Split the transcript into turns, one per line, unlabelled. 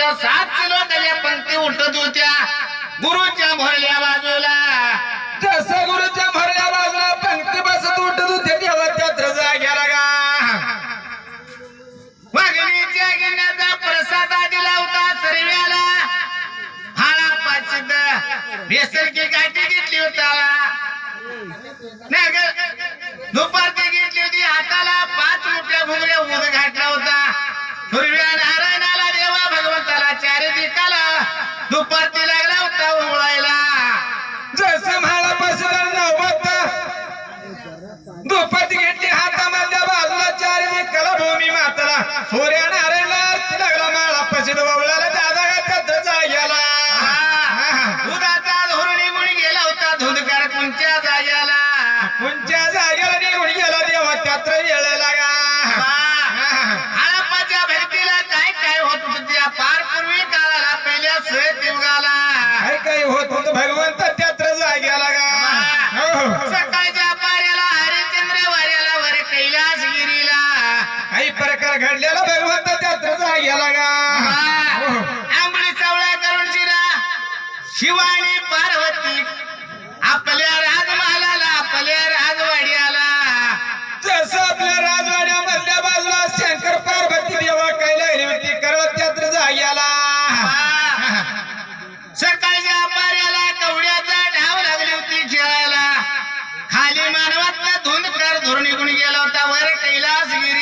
होत्या 7 श्लोकाच्या पंक्ती उठत होत्या गुरुच्या भरल्या बाजूला
जसं गुरुच्या भरल्या बाजूला पंक्ती बसत उठत होते तेव्हा त्यात्र जाग्याला गा
वाघिणीच्या गिन्याचा प्रसाद दिला होता सर्व्याला हाळा पाचिद बेसरकी गाठी घेतली होता दुपारची घेतली होती हाताला 5 मोठ्या भुंगऱ्या ऊद घातला होता पूर्व्या नारायणाला देवा भगवंताला चारी दिकाला दुपारती लागला होता ओळायला
जसं म्हाला बसलं नवबत दुपती घेतली हातामधल्या बाजूला चारी कला भूमी माताला सूर्या नारायणला लागला माळा पसिद वळला दादा त्यात्र जाग्याला
दुधाचा धोर निघून गेला होता धुंदकार कुंच्या जाग्याला
कोणच्या जागेला निघून गेला देवा त्यात्र येळेला गा
हळपाच्या भेटीला काय काय होत होत त्या पार पूर्वी काळाला पहिल्या सत युगाला
काय काय होत होत भगवंत त्यात्र जाग्याला गा
सकाळच्या पाऱ्याला हरिश्चंद्र वाऱ्याला वर कैलासगिरीला
काही प्रकार घडलेला भगवंत त्यात्र जाग्याला गा
आंबळी चवळ्या करून शिरा शिवानी पार्वती आपल्या राजमहालाला आपल्या राजवाड्याला
जसं आपल्या राजवाड्यामधल्या बाजूला शंकर पार्वती देवा काय लागली होती करत त्यात्र जाग्याला
सकाळच्या पाऱ्याला कवड्याचा ढाव लागली होती खेळायला खाली मानवात धुंदकर धोर निघून गेला होता वर कैलासगिरी